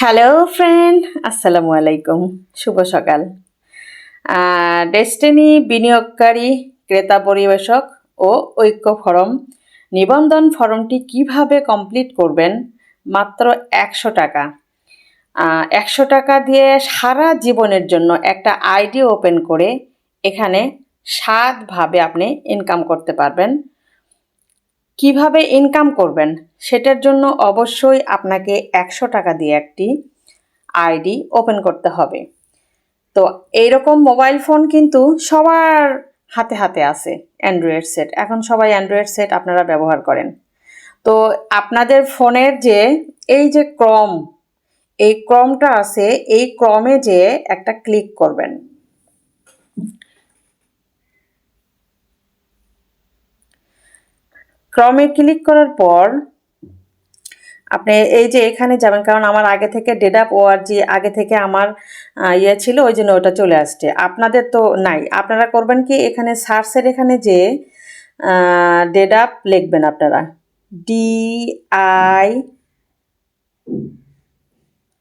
Hello friend, আসসালামু আলাইকুম। শুভ সকাল। ডেস্টিনি বিনিয়োগকারী ক্রেতা পরিবেশক ও ঐক্য ফরম নিবন্ধন ফর্মটি কিভাবে কমপ্লিট করবেন? মাত্র 100 টাকা। 100 টাকা দিয়ে সারা জীবনের জন্য একটা আইডি ওপেন করে এখানে 7ভাবে আপনি ইনকাম করতে পারবেন। কিভাবে ইনকাম করবেন সেটার জন্য অবশ্যই আপনাকে 100 টাকা দিয়ে একটি আইডি ওপেন করতে হবে। তো এইরকম মোবাইল ফোন কিন্তু সবার হাতে হাতে আছে, অ্যান্ড্রয়েড সেট। এখন সবাই অ্যান্ড্রয়েড সেট আপনারা ব্যবহার করেন। তো আপনাদের ফোনের যে এই যে ক্রম, এই ক্রমটা আছে, এই ক্রমে যে একটা ক্লিক করবেন। ক্রমে ক্লিক করার পর আপনি এই যে এখানে যাবেন, কারণ আমার আগে থেকে DEDAP.org আগে থেকে আমার ছিল, ওই জন্য ওটা চলে আসছে। আপনাদের তো নাই। আপনারা করবেন কি, এখানে সার্চের এখানে যে DEDAP লিখবেন আপনারা, DI,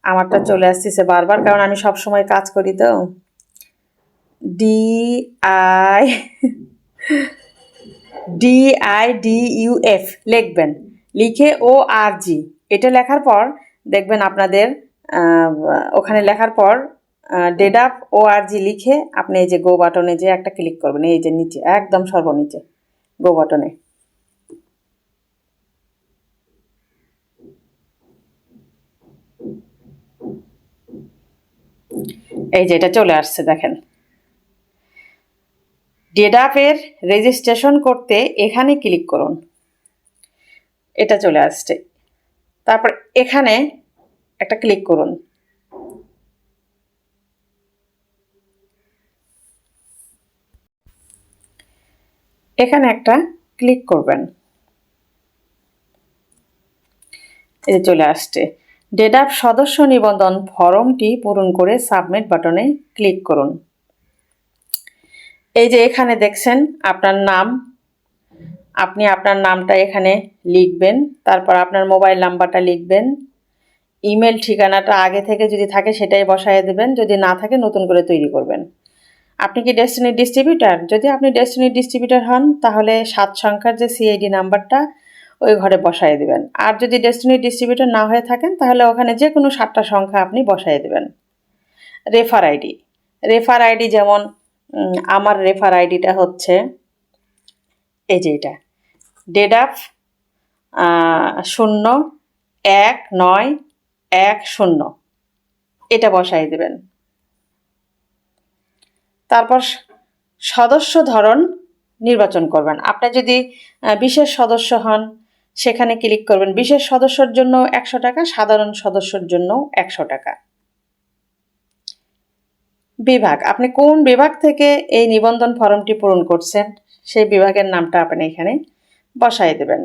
আমারটা চলে আসতেছে বারবার কারণ আমি সব সময় কাজ করি, তো DIDUF লিখবেন, লিখে ORG এটা লেখার পর দেখবেন আপনাদের ওখানে লেখার পর DEDAP.org লিখে আপনি এই যে গো বাটনে যে একটা ক্লিক করবেন, এই যে নিচে একদম সর্বনিচে গো বাটনে। এই যে এটা চলে আসছে, দেখেন। DEDAP-এর রেজিস্ট্রেশন করতে এখানে ক্লিক করুন, এটা চলে আসছে। তারপর এখানে একটা ক্লিক করুন। এখানে একটা ক্লিক করবেন, এই যে চলে আসছে। DEDAP সদস্য নিবন্ধন ফর্মটি পূরণ করে সাবমিট বাটনে ক্লিক করুন। এই যে এখানে দেখছেন আপনার নাম, আপনি আপনার নামটা এখানে লিখবেন, তারপর আপনার মোবাইল নাম্বারটা লিখবেন, ইমেল ঠিকানাটা আগে থেকে যদি থাকে সেটাই বসায় দেবেন, যদি না থাকে নতুন করে তৈরি করবেন। আপনি কি ডেস্টিনির ডিস্ট্রিবিউটার? যদি আপনি ডেস্টিনির ডিস্ট্রিবিউটার হন তাহলে 7 সংখ্যার যে CID নাম্বারটা ওই ঘরে বসায় দেবেন। আর যদি ডেস্টিনির ডিস্ট্রিবিউটার না হয়ে থাকেন তাহলে ওখানে যে কোনো 7টা সংখ্যা আপনি বসায় দেবেন। রেফার আইডি যেমন আমার রেফার আইডিটা হচ্ছে এই যে এটা DEDAP 01910, এটা বসাই দেবেন। তারপর সদস্য ধরন নির্বাচন করবেন। আপনি যদি বিশেষ সদস্য হন সেখানে ক্লিক করবেন। বিশেষ সদস্যর জন্য 100 টাকা, সাধারণ সদস্যর জন্য 100 টাকা। বিভাগ, আপনি কোন বিভাগ থেকে এই নিবন্ধন ফর্মটি পূরণ করছেন সেই বিভাগের নামটা আপনি এখানে বসাই দেবেন।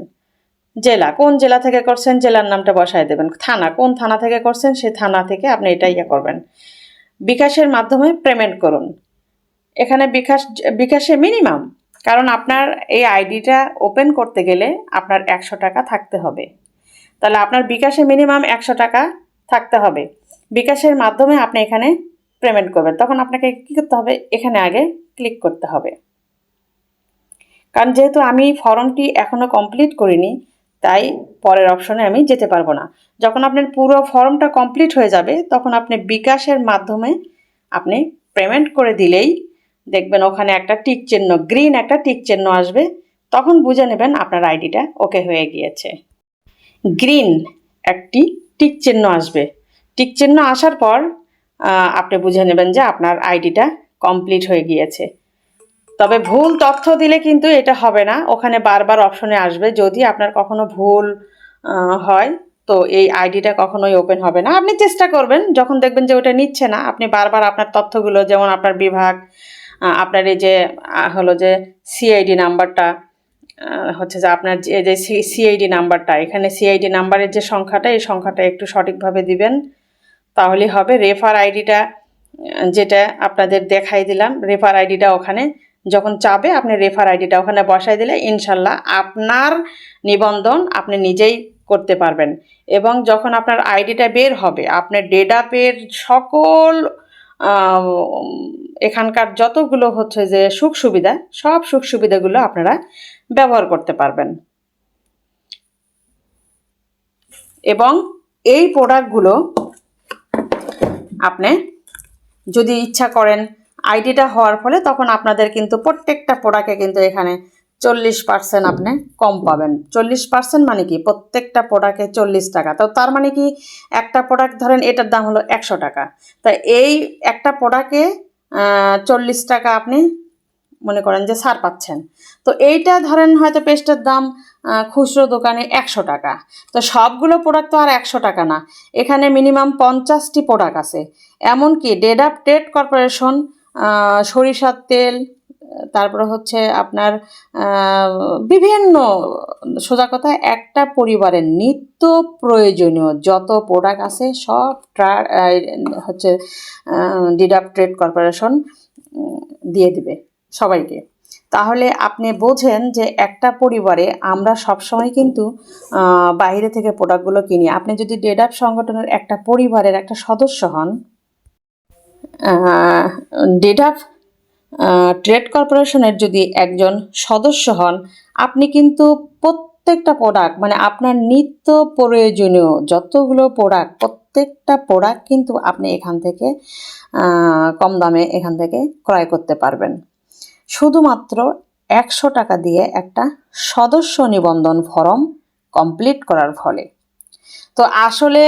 জেলা, কোন জেলা থেকে করছেন জেলার নামটা বসাই দেবেন। থানা, কোন থানা থেকে করছেন সেই থানা থেকে আপনি এটা করবেন। বিকাশের মাধ্যমে পেমেন্ট করুন। এখানে বিকাশে মিনিমাম, কারণ আপনার এই আইডিটা ওপেন করতে গেলে আপনার 100 টাকা থাকতে হবে। তাহলে আপনার বিকাশে মিনিমাম 100 টাকা থাকতে হবে। বিকাশের মাধ্যমে আপনি এখানে পেমেন্ট করবেন। তখন আপনাকে কী করতে হবে, এখানে আগে ক্লিক করতে হবে। কারণ যেহেতু আমি ফর্মটি এখনও কমপ্লিট করিনি, তাই পরের অপশনে আমি যেতে পারবো না। যখন আপনার পুরো ফর্মটা কমপ্লিট হয়ে যাবে তখন আপনি বিকাশের মাধ্যমে আপনি পেমেন্ট করে দিলেই দেখবেন ওখানে একটা টিক চিহ্ন, গ্রিন একটা টিক চিহ্ন আসবে। তখন বুঝে নেবেন আপনার আইডিটা ওকে হয়ে গিয়েছে। গ্রিন একটি টিক চিহ্ন আসবে। টিক চিহ্ন আসার পর আপনি বুঝে নেবেন যে আপনার আইডিটা কমপ্লিট হয়ে গিয়েছে। তবে ভুল তথ্য দিলে কিন্তু এটা হবে না, ওখানে বারবার অপশনে আসবে। যদি আপনার কখনো ভুল হয় তো এই আইডিটা কখনোই ওপেন হবে না। আপনি চেষ্টা করবেন, যখন দেখবেন যে ওটা নিচ্ছে না, আপনি বারবার আপনার তথ্যগুলো, যেমন আপনার বিভাগ, আপনার এই যে হলো যে CID নাম্বারটা হচ্ছে যে আপনার যে CID নাম্বারটা, এখানে CID নাম্বারের যে সংখ্যাটা, এই সংখ্যাটা একটু সঠিকভাবে দিবেন, তাহলেই হবে। রেফার আইডিটা যেটা আপনাদের দেখাই দিলাম, রেফার আইডিটা ওখানে যখন চাবে আপনি রেফার আইডিটা ওখানে বসাই দিলে ইনশাল্লাহ আপনার নিবন্ধন আপনি নিজেই করতে পারবেন। এবং যখন আপনার আইডিটা বের হবে, আপনার ডেডাপের সকল আহ, এখানকার যতগুলো হচ্ছে যে সুখ সুবিধা, সব সুখ সুবিধাগুলো আপনারা ব্যবহার করতে পারবেন। এবং এই প্রোডাক্টগুলো আপনি যদি ইচ্ছা করেন আইডিটা হওয়ার ফলে, তখন আপনাদের কিন্তু প্রত্যেকটা প্রোডাক্টে কিন্তু এখানে 40% আপনি কম পাবেন। 40% মানে কি, প্রত্যেকটা প্রোডাক্টে 40 টাকা। তো তার মানে কি, একটা প্রোডাক্ট ধরেন এটার দাম হলো 100 টাকা, তা এই একটা প্রোডাক্টে 40 টাকা আপনি মনে করেন যে ছাড় পাচ্ছেন। তো এইটা ধরেন হয়তো পেস্টের দাম খুচরো দোকানে 100 টাকা। তো সবগুলো প্রোডাক্ট তো আর 100 টাকা না, এখানে মিনিমাম 50টি প্রোডাক্ট আছে। এমনকি ডেডাপ ট্রেড কর্পোরেশন সরিষার তেল, তারপরে হচ্ছে আপনার বিভিন্ন, সোজা কথা একটা পরিবারের নিত্য প্রয়োজনীয় যত প্রোডাক্ট আছে সব হচ্ছে ডেডাপ ট্রেড কর্পোরেশন দিয়ে দিবে সবাইকে। তাহলে আপনি বোঝেন যে একটা পরিবারে আমরা সবসময় কিন্তু বাইরে থেকে প্রোডাক্টগুলো কিনি। আপনি যদি ডেডাপ সংগঠনের একটা পরিবারের একটা সদস্য হন, ডেডাপ ট্রেড কর্পোরেশনের যদি একজন সদস্য হন, আপনি কিন্তু প্রত্যেকটা প্রোডাক্ট মানে আপনার নিত্য প্রয়োজনীয় যতগুলো প্রোডাক্ট, প্রত্যেকটা প্রোডাক্ট কিন্তু আপনি এখান থেকে কম দামে এখান থেকে ক্রয় করতে পারবেন, শুধুমাত্র 100 টাকা দিয়ে একটা সদস্য নিবন্ধন ফর্ম কমপ্লিট করার ফলে। তো আসলে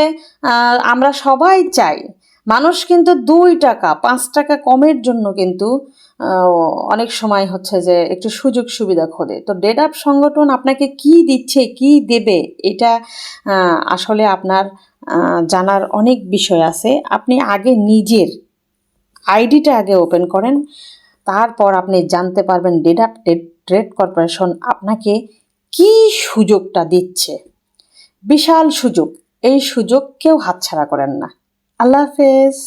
আমরা সবাই চাই, মানুষ কিন্তু 2 টাকা 5 টাকা কমের জন্য কিন্তু অনেক সময় হচ্ছে যে একটু সুযোগ সুবিধা খোঁজে। তো ডেডাপ সংগঠন আপনাকে কি দিচ্ছে, কি দেবে, এটা আসলে আপনার জানার অনেক বিষয় আছে। আপনি আগে নিজের আইডিটা আগে ওপেন করেন, তারপর আপনি জানতে পারবেন ডেডাপ ট্রেড কর্পোরেশন আপনাকে কি সুযোগটা দিচ্ছে। বিশাল সুযোগ, এই সুযোগ কেউ হাতছাড়া করেন না। আল্লাহ হাফেজ।